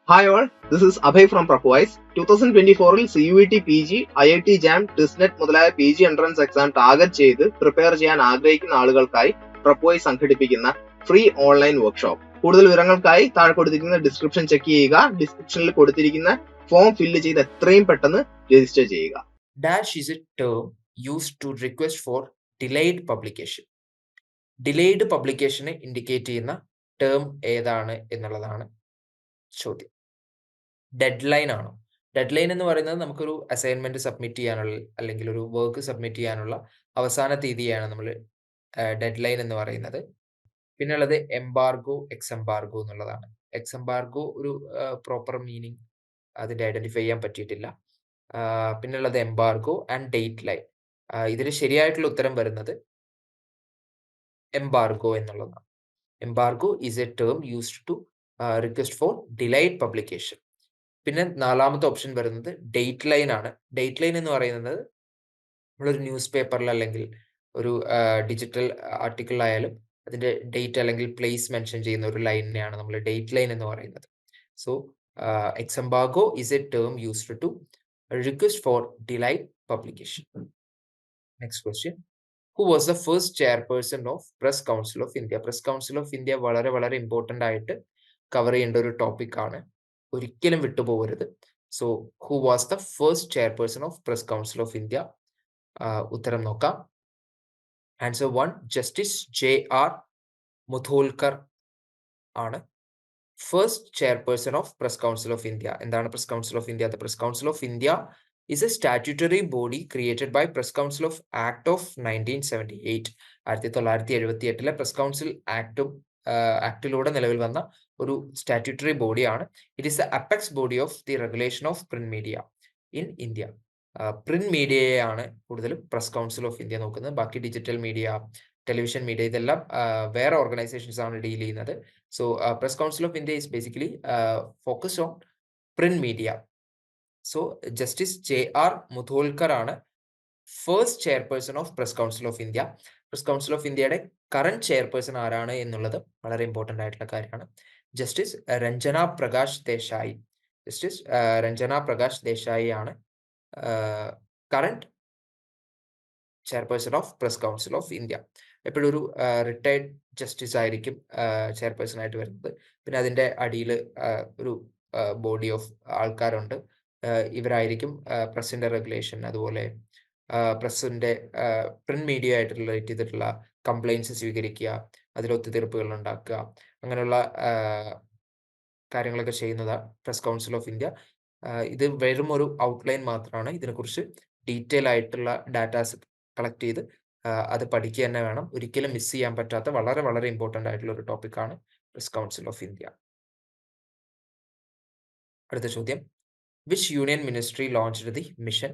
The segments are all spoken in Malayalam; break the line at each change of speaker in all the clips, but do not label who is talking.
Hi all, this is Abhay from Propwise. 2024-ൽ CUET PG, IIT JAM, TISNET മുതലായ PG എൻട്രൻസ് എക്സാം ടാർഗറ്റ് ചെയ്ത് പ്രിപ്പയർ ചെയ്യാൻ ആഗ്രഹിക്കുന്ന ആളുകൾക്കായി പ്രൊപ്പോയ്സ് സംഘടിപ്പിക്കുന്ന ഫ്രീ ഓൺലൈൻ വർക്ക്ഷോപ്പ്. കൂടുതൽ വിവരങ്ങൾക്കായി താഴെ കൊടുത്തിരിക്കുന്ന ഡിസ്ക്രിപ്ഷൻ ചെക്ക് ചെയ്യുക. ഡിസ്ക്രിപ്ഷനിൽ കൊടുത്തിരിക്കുന്ന ഫോം ഫില്ല് ചെയ്ത് എത്രയും പെട്ടെന്ന് രജിസ്റ്റർ ചെയ്യുക.
Dash is a term used to request for delayed publication. Delayed പബ്ലിക്കേഷനെ ഇൻഡിക്കേറ്റ് ചെയ്യുന്ന ടേം ഏതാണ് എന്നുള്ളതാണ് ചോദ്യം. ഡെഡ് ലൈൻ ആണോ? ഡെഡ് ലൈൻ എന്ന് പറയുന്നത് നമുക്കൊരു അസൈൻമെന്റ് സബ്മിറ്റ് ചെയ്യാനുള്ള അല്ലെങ്കിൽ ഒരു വർക്ക് സബ്മിറ്റ് ചെയ്യാനുള്ള അവസാന തീയതിയാണ് നമ്മൾ ഡെഡ് ലൈൻ എന്ന് പറയുന്നത്. പിന്നെ ഉള്ളത് എംബാർഗോ, എക്സെംബാർഗോ എന്നുള്ളതാണ്. എക്സെംബാർഗോ ഒരു പ്രോപ്പർ മീനിങ് അതിന്റെ ഐഡന്റിഫൈ ചെയ്യാൻ പറ്റിയിട്ടില്ല. പിന്നെ ഉള്ളത് എംബാർഗോ ആൻഡ് ഡേറ്റ് ലൈൻ. ഇതിന് ശരിയായിട്ടുള്ള ഉത്തരം വരുന്നത് എംബാർഗോ എന്നുള്ളതാണ്. Embargo is a term used to request for delayed publication. പിന്നെ നാലാമത്തെ ഓപ്ഷൻ വരുന്നത് ഡേറ്റ് ലൈൻ ആണ്. ഡേറ്റ് ലൈൻ എന്ന് പറയുന്നത് നമ്മളൊരു ന്യൂസ് പേപ്പറിൽ അല്ലെങ്കിൽ ഒരു ഡിജിറ്റൽ ആർട്ടിക്കിളിലായാലും അതിന്റെ ഡേറ്റ് അല്ലെങ്കിൽ പ്ലേസ് മെൻഷൻ ചെയ്യുന്ന ഒരു ലൈനിനെയാണ് നമ്മൾ ഡേറ്റ് ലൈൻ എന്ന് പറയുന്നത്. So embargo is a term used to request for delayed publication. Next question. Who was the first chairperson of Press Council of India? Press Council of India വളരെ വളരെ ഇമ്പോർട്ടൻ്റ് ആയിട്ട് കവർ ചെയ്യേണ്ട ഒരു ടോപ്പിക് ആണ്, ഒരിക്കലും വിട്ടുപോകരുത്. So who was the first chairperson of press council of India? ഉത്തരം നോക്കാം. ആൻസർ 1 ജസ്റ്റിസ് JR മുധോൽക്കർ ആണ് first chairperson of press council of India. എന്താണ് press council of India? The press council of India is a statutory body created by Press Council of Act of 1978. 1978 press council ആക്ടിലൂടെ നിലവിൽ വന്ന ഒരു സ്റ്റാറ്റ്യൂട്ടറി ബോഡിയാണ്. It is the apex body of the regulation of print media in India. Print മീഡിയയാണ് കൂടുതലും പ്രസ് കൗൺസിൽ ഓഫ് ഇന്ത്യ നോക്കുന്നത്. ബാക്കി ഡിജിറ്റൽ മീഡിയ, ടെലിവിഷൻ മീഡിയ ഇതെല്ലാം വേറെ ഓർഗനൈസേഷൻസ് ആണ് ഡീൽ ചെയ്യുന്നത്. So press council of India is basically focused on print media. So justice JR Mudholkar ആണ് first chairperson of press council of India. Press council of ഇന്ത്യയുടെ കറന്റ് ചെയർപേഴ്സൺ ആരാണ് എന്നുള്ളത് വളരെ ഇമ്പോർട്ടൻ്റ് ആയിട്ടുള്ള കാര്യമാണ്. ജസ്റ്റിസ് രഞ്ജന പ്രകാശ് ദേശായി. ജസ്റ്റിസ് രഞ്ജന പ്രകാശ് ദേശായി ആണ് current chairperson of press council of India. എപ്പോഴും ഒരു റിട്ടയർഡ് ജസ്റ്റിസ് ആയിരിക്കും ചെയർപേഴ്സൺ ആയിട്ട് വരുന്നത്. പിന്നെ അതിൻ്റെ അടിയിൽ ഒരു ബോഡി ഓഫ് ആൾക്കാരുണ്ട്. ഇവരായിരിക്കും പ്രസിന്റെ റെഗുലേഷൻ, അതുപോലെ പ്രസിന്റെ പ്രിന്റ് മീഡിയ ആയിട്ട് റിലേറ്റ് ചെയ്തിട്ടുള്ള കംപ്ലൈൻസ് സ്വീകരിക്കുക, അതിൽ ഒത്തുതീർപ്പുകൾ ഉണ്ടാക്കുക, അങ്ങനെയുള്ള കാര്യങ്ങളൊക്കെ ചെയ്യുന്നത് പ്രസ് കൗൺസിൽ ഓഫ് ഇന്ത്യ. ഇത് വെറും ഒരു ഔട്ട്ലൈൻ മാത്രമാണ്. ഇതിനെക്കുറിച്ച് ഡീറ്റെയിൽ ആയിട്ടുള്ള ഡാറ്റാസ് കളക്ട് ചെയ്ത് അത് പഠിക്കുക തന്നെ വേണം. ഒരിക്കലും മിസ് ചെയ്യാൻ പറ്റാത്ത വളരെ വളരെ ഇമ്പോർട്ടൻ്റ് ആയിട്ടുള്ള ഒരു ടോപ്പിക്കാണ് പ്രസ് കൗൺസിൽ ഓഫ് ഇന്ത്യ. അടുത്ത ചോദ്യം. Which union ministry launched the mission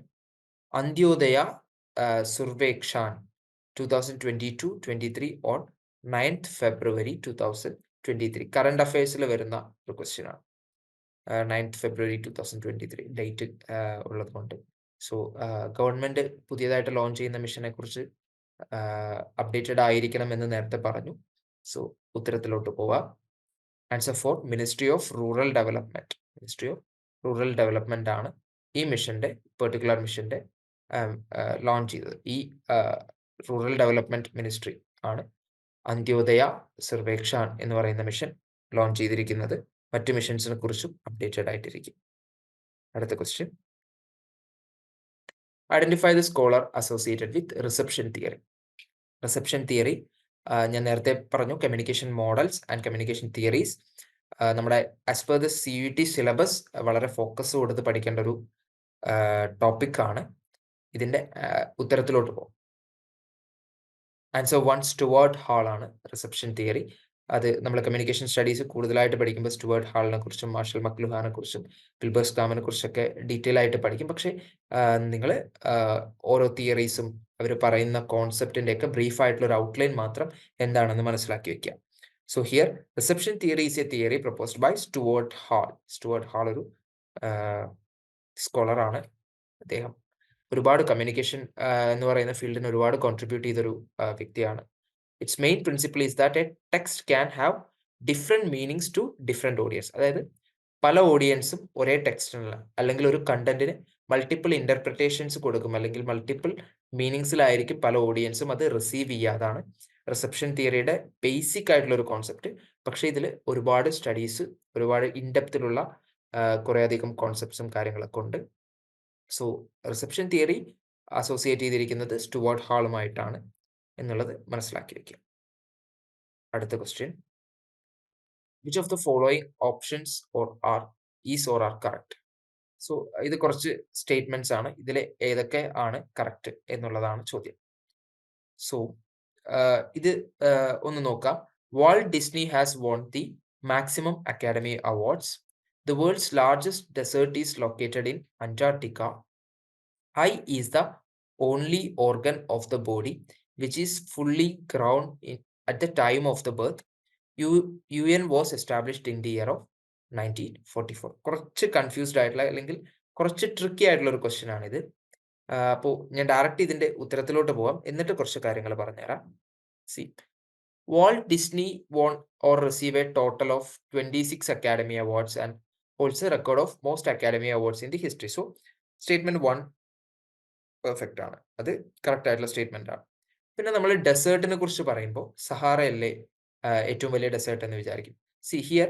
Antyodaya Survekshan 2022-23 on 9th February 2023? Current അഫയേഴ്സിൽ വരുന്ന ഒരു ക്വസ്റ്റ്യൻ ആണ്. 9th February 2023 ഡേറ്റ് ഉള്ളത് കൊണ്ട്. സോ ഗവൺമെന്റ് പുതിയതായിട്ട് ലോഞ്ച് ചെയ്യുന്ന മിഷനെ കുറിച്ച് അപ്ഡേറ്റഡ് ആയിരിക്കണം എന്ന് നേരത്തെ പറഞ്ഞു. സോ ഉത്തരത്തിലോട്ട് പോവാം. Answer 4 ministry of rural development. Ministry of rural development ആണ് ഈ മിഷന്റെ പെർട്ടിക്കുലർ മിഷന്റെ ലോഞ്ച് ചെയ്തത്. ഈ റൂറൽ ഡെവലപ്മെന്റ് മിനിസ്ട്രി ആണ് അന്ത്യോദയ സർവേക്ഷാൻ എന്ന് പറയുന്ന മിഷൻ ലോഞ്ച് ചെയ്തിരിക്കുന്നത്. മറ്റു മിഷൻസിനെ കുറിച്ചും അപ്ഡേറ്റഡ് ആയിട്ടിരിക്കും. അടുത്ത question. Identify the scholar associated with reception theory. Reception theory ഞാൻ നേരത്തെ പറഞ്ഞു, communication models and communication theories. നമ്മുടെ as per the CUET syllabus വളരെ ഫോക്കസ് കൊടുത്ത് പഠിക്കേണ്ട ഒരു ടോപ്പിക്കാണ്. ഇതിന്റെ ഉത്തരത്തിലോട്ട് പോകും. ആൻസർ 1 സ്റ്റുവാർട്ട് ഹാൾ ആണ് റിസപ്ഷൻ തിയറി. അത് നമ്മൾ കമ്മ്യൂണിക്കേഷൻ സ്റ്റഡീസ് കൂടുതലായിട്ട് പഠിക്കുമ്പോൾ സ്റ്റുവാർട്ട് ഹാളിനെ കുറിച്ചും മാർഷൽ മക്ലുഹാനെ കുറിച്ചും വിൽബർ സ്കാമിനെ കുറിച്ചൊക്കെ ഡീറ്റെയിൽ ആയിട്ട് പഠിക്കും. പക്ഷേ നിങ്ങൾ ഓരോ തിയറീസും അവർ പറയുന്ന കോൺസെപ്റ്റിന്റെ ഒക്കെ ബ്രീഫ് ആയിട്ടുള്ള ഒരു ഔട്ട്ലൈൻ മാത്രം എന്താണെന്ന് മനസ്സിലാക്കി വെക്കുക. So here reception theory is a theory proposed by Stuart Hall. Stuart Hall ഒരു സ്കോളർ ആണ്. അദ്ദേഹം ഒരുപാട് കമ്മ്യൂണിക്കേഷൻ എന്ന് പറയുന്ന ഫീൽഡിന് ഒരുപാട് കോൺട്രിബ്യൂട്ട് ചെയ്തൊരു വ്യക്തിയാണ്. Its main principle is that a text can have different meanings to different audience. അതായത് പല ഓഡിയൻസും ഒരേ ടെക്സ്റ്റിനുള്ള അല്ലെങ്കിൽ ഒരു കണ്ടന്റിന് മൾട്ടിപ്പിൾ ഇന്റർപ്രിട്ടേഷൻസ് കൊടുക്കും, അല്ലെങ്കിൽ മൾട്ടിപ്പിൾ മീനിങ്സിലായിരിക്കും പല ഓഡിയൻസും അത് റിസീവ് ചെയ്യുക. അതാണ് റിസപ്ഷൻ തിയറിയുടെ ബേസിക് ആയിട്ടുള്ള ഒരു കോൺസെപ്റ്റ്. പക്ഷേ ഇതിൽ ഒരുപാട് സ്റ്റഡീസ്, ഒരുപാട് ഇൻഡെപ്തിലുള്ള കുറേയധികം കോൺസെപ്റ്റ്സും കാര്യങ്ങളൊക്കെ ഉണ്ട്. സോ റിസപ്ഷൻ തിയറി അസോസിയേറ്റ് ചെയ്തിരിക്കുന്നത് സ്റ്റുവാർട്ട് ഹാളുമായിട്ടാണ് എന്നുള്ളത് മനസ്സിലാക്കി വെക്കുക. അടുത്ത question, which of the following options is or are correct? So ഇത് കുറച്ച് സ്റ്റേറ്റ്മെന്റ്സ് ആണ്, ഇതിൽ ഏതൊക്കെ ആണ് കറക്റ്റ് എന്നുള്ളതാണ് ചോദ്യം. സോ ഇത് ഒന്ന് നോക്കാം. Walt Disney has won the maximum Academy Awards. The world's largest desert is located in Antarctica. Eye is the only organ of the body which is fully grown at the time of the birth. UN was established in the year of 1944. കുറച്ച് കൺഫ്യൂസ്ഡ് ആയിട്ടുള്ള അല്ലെങ്കിൽ കുറച്ച് ട്രിക്കി ആയിട്ടുള്ള ഒരു ക്വസ്റ്റ്യൻ ആണിത്. അപ്പോൾ ഞാൻ ഡയറക്റ്റ് ഇതിന്റെ ഉത്തരത്തിലോട്ട് പോവാം, എന്നിട്ട് കുറച്ച് കാര്യങ്ങൾ പറഞ്ഞുതരാം. C, Walt Disney won or received a total of 26 Academy Awards and holds a record of most Academy Awards in the history. So, statement 1 perfect ആണ്, അത് കറക്റ്റ് ആയിട്ടുള്ള സ്റ്റേറ്റ്മെന്റ് ആണ്. പിന്നെ നമ്മൾ ഡെസേർട്ടിനെ കുറിച്ച് പറയുമ്പോൾ സഹാറ അല്ലേ ഏറ്റവും വലിയ ഡെസേർട്ട് എന്ന് വിചാരിക്കും. C here,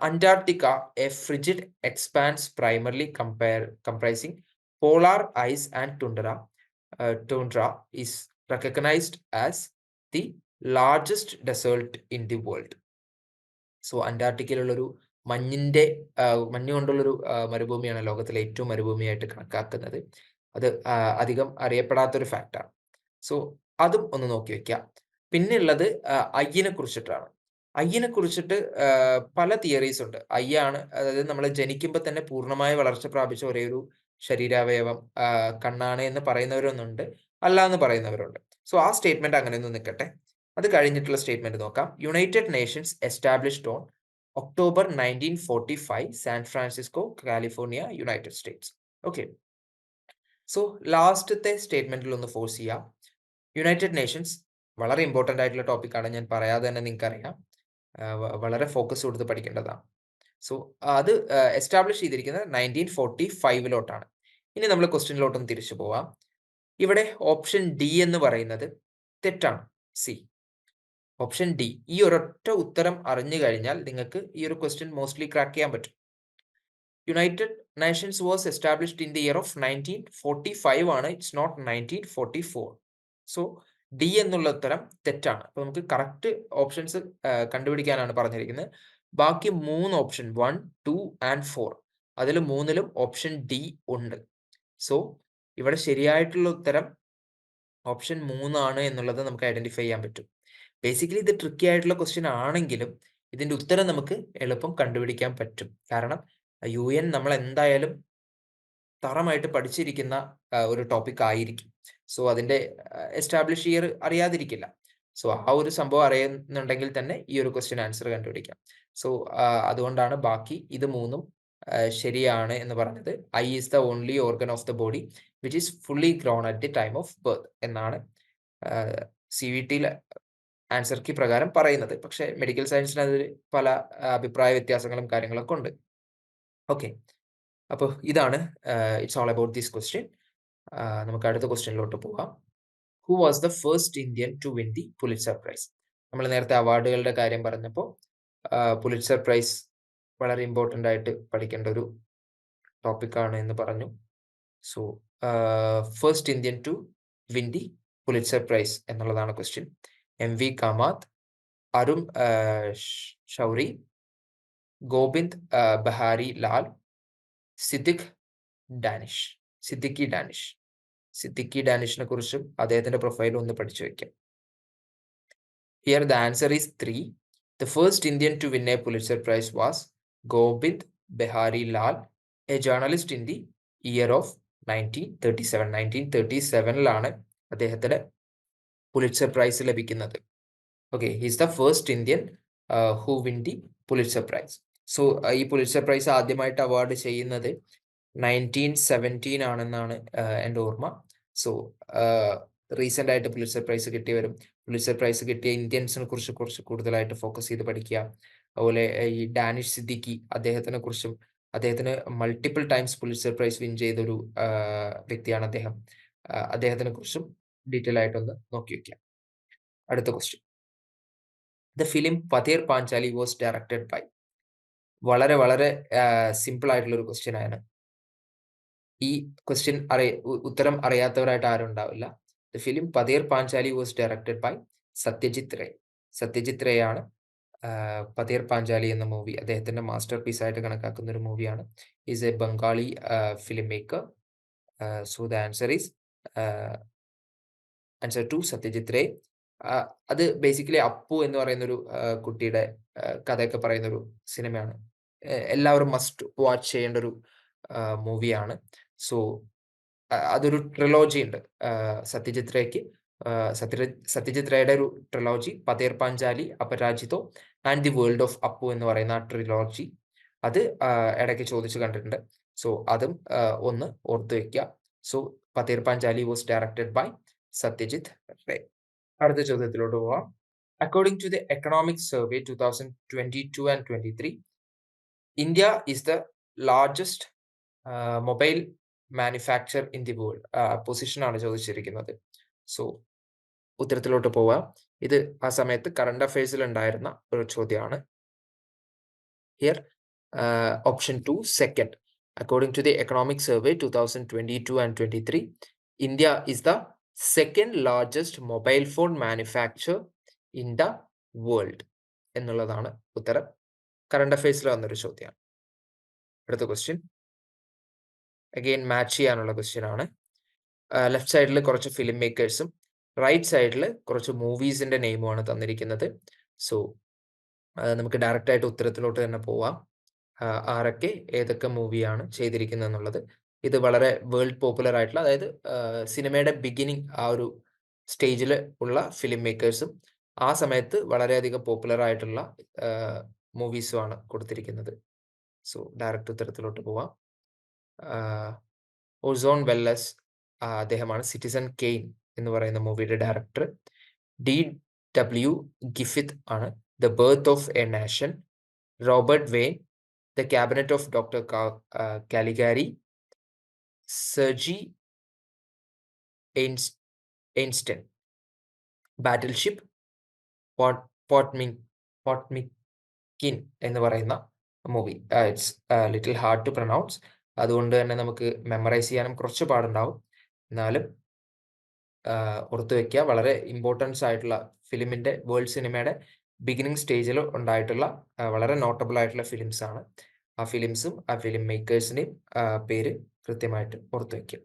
Antarctica, A frigid expanse primarily comprising polar ice and tundra is recognized as the largest desert in the world. So അന്റാർട്ടിക്കയിലുള്ളൊരു മഞ്ഞ് കൊണ്ടുള്ളൊരു മരുഭൂമിയാണ് ലോകത്തിലെ ഏറ്റവും മരുഭൂമിയായിട്ട് കണക്കാക്കുന്നത്. അത് അധികം അറിയപ്പെടാത്തൊരു ഫാക്റ്റാണ്. സോ അതും ഒന്ന് നോക്കി വെക്കാം. പിന്നെ ഉള്ളത് ഐയിനെ കുറിച്ചിട്ടാണ്. ഐയിനെ കുറിച്ചിട്ട് പല തിയറീസ് ഉണ്ട്. ഐയാണ്, അതായത് നമ്മൾ ജനിക്കുമ്പോൾ തന്നെ പൂർണ്ണമായ വളർച്ച പ്രാപിച്ച ഒരേ ഒരു ശരീരാവയവം കണ്ണാണ് എന്ന് പറയുന്നവരൊന്നുണ്ട്, അല്ല എന്ന് പറയുന്നവരുണ്ട്. സോ ആ സ്റ്റേറ്റ്മെന്റ് അങ്ങനെ ഒന്നും നിൽക്കട്ടെ. അത് കഴിഞ്ഞിട്ടുള്ള സ്റ്റേറ്റ്മെന്റ് നോക്കാം. United Nations established on October 1945, San Francisco, California, United States. Okay, so ലാസ്റ്റത്തെ സ്റ്റേറ്റ്മെന്റിൽ ഒന്ന് ഫോഴ്സ് ചെയ്യാം. യുണൈറ്റഡ് നേഷൻസ് വളരെ ഇമ്പോർട്ടൻ്റ് ആയിട്ടുള്ള ടോപ്പിക്കാണ്, ഞാൻ പറയാതെ തന്നെ നിങ്ങൾക്ക് അറിയാം, വളരെ ഫോക്കസ് കൊടുത്ത് പഠിക്കേണ്ടതാണ്. സോ അത് എസ്റ്റാബ്ലിഷ് ചെയ്തിരിക്കുന്നത് 1945 ഇനി നമ്മൾ ക്വസ്റ്റ്യനിലോട്ടൊന്ന് തിരിച്ചു പോവാം. ഇവിടെ ഓപ്ഷൻ ഡി എന്ന് പറയുന്നത് തെറ്റാണ്. സി, ഓപ്ഷൻ ഡി, ഈ ഒരൊറ്റ ഉത്തരം അറിഞ്ഞു കഴിഞ്ഞാൽ നിങ്ങൾക്ക് ഈ ഒരു ക്വസ്റ്റ്യൻ മോസ്റ്റ്ലി ക്രാക്ക് ചെയ്യാൻ പറ്റും. United Nations was established in the year of 1945 ആണ്, ഇറ്റ്സ് നോട്ട് 1944. സോ ഡി എന്നുള്ള ഉത്തരം തെറ്റാണ്. അപ്പൊ നമുക്ക് കറക്റ്റ് ഓപ്ഷൻസ് കണ്ടുപിടിക്കാനാണ് പറഞ്ഞിരിക്കുന്നത്. ബാക്കി 3 ഓപ്ഷൻ 1, 2 ആൻഡ് 4, അതിൽ 3ലും ഓപ്ഷൻ ഡി ഉണ്ട്. സോ ഇവിടെ ശരിയായിട്ടുള്ള ഉത്തരം ഓപ്ഷൻ 3 ആണ് എന്നുള്ളത് നമുക്ക് ഐഡന്റിഫൈ ചെയ്യാൻ പറ്റും. ബേസിക്കലി ഇത് ട്രിക്കി ആയിട്ടുള്ള ക്വസ്റ്റ്യൻ ആണെങ്കിലും ഇതിന്റെ ഉത്തരം നമുക്ക് എളുപ്പം കണ്ടുപിടിക്കാൻ പറ്റും. കാരണം UN നമ്മൾ എന്തായാലും തറമായിട്ട് പഠിച്ചിരിക്കുന്ന ഒരു ടോപ്പിക് ആയിരിക്കും. സോ അതിന്റെ എസ്റ്റാബ്ലിഷ് ഇയർ അറിയാതിരിക്കില്ല. സോ ആ ഒരു സംഭവം അറിയുന്നുണ്ടെങ്കിൽ തന്നെ ഈ ഒരു ക്വസ്റ്റ്യൻ ആൻസർ കണ്ടുപിടിക്കാം. സോ അതുകൊണ്ടാണ് ബാക്കി ഇത് 3ഉം ശരിയാണ് എന്ന് പറഞ്ഞത്. I is the only organ of the body which is fully grown at the time of birth എന്നാണ് CVT ആൻസർ കീ പ്രകാരം പറയുന്നത്. പക്ഷേ മെഡിക്കൽ സയൻസിന് അതിൽ പല അഭിപ്രായ വ്യത്യാസങ്ങളും കാര്യങ്ങളൊക്കെ ഉണ്ട്. ഓക്കെ, അപ്പോൾ ഇതാണ് it's all about this question. നമുക്ക് അടുത്ത ക്വസ്റ്റ്യനിലോട്ട് പോകാം. Who was the first Indian to win the Pulitzer prize? നമ്മൾ നേരത്തെ അവാർഡുകളുടെ കാര്യം പറഞ്ഞപ്പോൾ പുലിറ്റ്സർ പ്രൈസ് വളരെ ഇമ്പോർട്ടൻ്റ് ആയിട്ട് പഠിക്കേണ്ട ഒരു ടോപ്പിക്കാണ് എന്ന് പറഞ്ഞു. So first Indian to win the Pulitzer prize എന്നുള്ളതാണ് ക്വസ്റ്റ്യൻ. MV കാമാത്ത്, അരുൺ ഷൗറി, ഗോവിന്ദ് ബഹാരി ലാൽ, സിദ്ദിഖി ഡാനിഷിനെ കുറിച്ചും അദ്ദേഹത്തിന്റെ പ്രൊഫൈലും ഒന്ന് പഠിച്ചു വെക്കാം. Here the answer is 3. The first Indian to win a Pulitzer Prize was Gobind Behari Lal, a journalist in the year of 1937. 1937 അദ്ദേഹത്തിന് പുലിറ്റ്സർ പ്രൈസ് ലഭിക്കുന്നത്. Okay, he is the first Indian who win the Pulitzer Prize. So ഈ പുലിറ്റ്സർ പ്രൈസ് ആദ്യമായിട്ട് അവാർഡ് ചെയ്യുന്നത് 1917 ആണെന്നാണ് എൻ്റെ ഓർമ്മ. സോ റീസെന്റ് ആയിട്ട് പുലിറ്റ്സർ പ്രൈസ് കിട്ടിയവരും പുലിറ്റ്സർ പ്രൈസ് കിട്ടിയ ഇന്ത്യൻസിനെ കുറിച്ച് കുറച്ച് കൂടുതലായിട്ട് ഫോക്കസ് ചെയ്ത് പഠിക്കുക. അതുപോലെ ഈ ഡാനിഷ് സിദ്ദിഖി അദ്ദേഹത്തിനെ കുറിച്ചും, അദ്ദേഹത്തിന് multiple times Pulitzer prize win ചെയ്തൊരു വ്യക്തിയാണ് അദ്ദേഹം. അദ്ദേഹത്തിനെ കുറിച്ചും ഡീറ്റെയിൽ ആയിട്ടൊന്ന് നോക്കി വെക്കാം. അടുത്ത question, the film Pather Panchali was directed by. വളരെ വളരെ സിമ്പിൾ ആയിട്ടുള്ള ഒരു ക്വസ്റ്റ്യൻ ആണ്. ഈ ക്വസ്റ്റ്യൻ ഉത്തരം അറിയാത്തവരായിട്ട് ആരും ഉണ്ടാവില്ല. The film Pather Panchali was directed by Satyajit Ray. Satyajit Ray ആണ് പതേർ പാഞ്ചാലി എന്ന മൂവി അദ്ദേഹത്തിന്റെ മാസ്റ്റർ പീസ് ആയിട്ട് കണക്കാക്കുന്ന ഒരു മൂവിയാണ്. Is a Bengali film maker. So the answer is answer to Satyajit Ray. അത് ബേസിക്കലി അപ്പു എന്ന് പറയുന്ന ഒരു കുട്ടിയുടെ കഥയൊക്കെ പറയുന്ന ഒരു സിനിമയാണ്. എല്ലാവരും മസ്റ്റ് വാച്ച് ചെയ്യേണ്ട ഒരു മൂവിയാണ്. സോ അതൊരു ട്രിലോജി ഉണ്ട് സത്യജിത് റേക്ക്. സത്യജിത് റേയുടെ ഒരു trilogy Pather Panchali, Aparajito and the world of Apu എന്ന് പറയുന്ന ആ ട്രിലോജി അത് ഇടയ്ക്ക് ചോദിച്ചു കണ്ടിട്ടുണ്ട്. സോ അതും ഒന്ന് ഓർത്തു വെക്കുക. So Pather Panchali was directed by Satyajit Ray. അടുത്ത ചോദ്യത്തിലോട്ട് പോവാം. According to the economic survey 2022 and 23, India is the largest mobile manufacture in the world. പൊസിഷനാണ് ചോദിച്ചിരിക്കുന്നത്. സോ ഉത്തരത്തിലോട്ട് പോവാം. ഇത് ആ സമയത്ത് കറണ്ട് അഫയേഴ്സിൽ ഉണ്ടായിരുന്ന ഒരു ചോദ്യമാണ്. Here option 2, second. According to the economic survey 2022 and 23, India is the second largest mobile phone manufacture in the world എന്നുള്ളതാണ് ഉത്തരം. കറണ്ട് അഫയേഴ്സിൽ വന്നൊരു ചോദ്യമാണ്. അടുത്ത ക്വസ്റ്റ്യൻ അഗെയിൻ മാച്ച് ചെയ്യാനുള്ള ക്വസ്റ്റ്യൻ ആണ്. ലെഫ്റ്റ് സൈഡിൽ കുറച്ച് ഫിലിം മേക്കേഴ്സും റൈറ്റ് സൈഡിൽ കുറച്ച് മൂവീസിന്റെ നെയിമുമാണ് തന്നിരിക്കുന്നത്. സോ നമുക്ക് ഡയറക്റ്റ് ആയിട്ട് ഉത്തരത്തിലോട്ട് തന്നെ പോവാം. ആരൊക്കെ ഏതൊക്കെ മൂവിയാണ് ചെയ്തിരിക്കുന്നത് എന്നുള്ളത്. ഇത് വളരെ വേൾഡ് പോപ്പുലർ ആയിട്ടുള്ള, അതായത് സിനിമയുടെ ബിഗിനിങ് ആ ഒരു സ്റ്റേജിൽ ഉള്ള ഫിലിം മേക്കേഴ്സും ആ സമയത്ത് വളരെയധികം പോപ്പുലർ ആയിട്ടുള്ള മൂവീസുമാണ് കൊടുത്തിരിക്കുന്നത്. സോ ഡയറക്റ്റ് ഉത്തരത്തിലോട്ട് പോവാം. ഓസോൺ വെല്ലസ് അദ്ദേഹമാണ് സിറ്റിസൺ കെയ്ൻ എന്ന് പറയുന്ന മൂവിയുടെ ഡയറക്ടർ. D.W. ഗിഫിത്ത് ആണ് the birth of a nation. Robert Wiene the cabinet of doctor Caligari. Sergei Eisenstein battleship. Potemkin എന്ന് പറയുന്ന movie. It's little hard to pronounce. അതുകൊണ്ട് തന്നെ നമുക്ക് മെമ്മറൈസ് ചെയ്യാനും കുറച്ച് പാടുണ്ടാവും. എന്നാലും ഓർത്തു വെക്കുക, വളരെ ഇമ്പോർട്ടൻസ് ആയിട്ടുള്ള ഫിലിമിന്റെ വേൾഡ് സിനിമയുടെ ബിഗിനിങ് സ്റ്റേജിൽ ഉണ്ടായിട്ടുള്ള വളരെ നോട്ടബിൾ ആയിട്ടുള്ള ഫിലിംസ് ആണ്. ആ ഫിലിംസും ആ ഫിലിം മേക്കേഴ്സിന്റെയും പേര് കൃത്യമായിട്ട് ഓർത്തു വെക്കുക.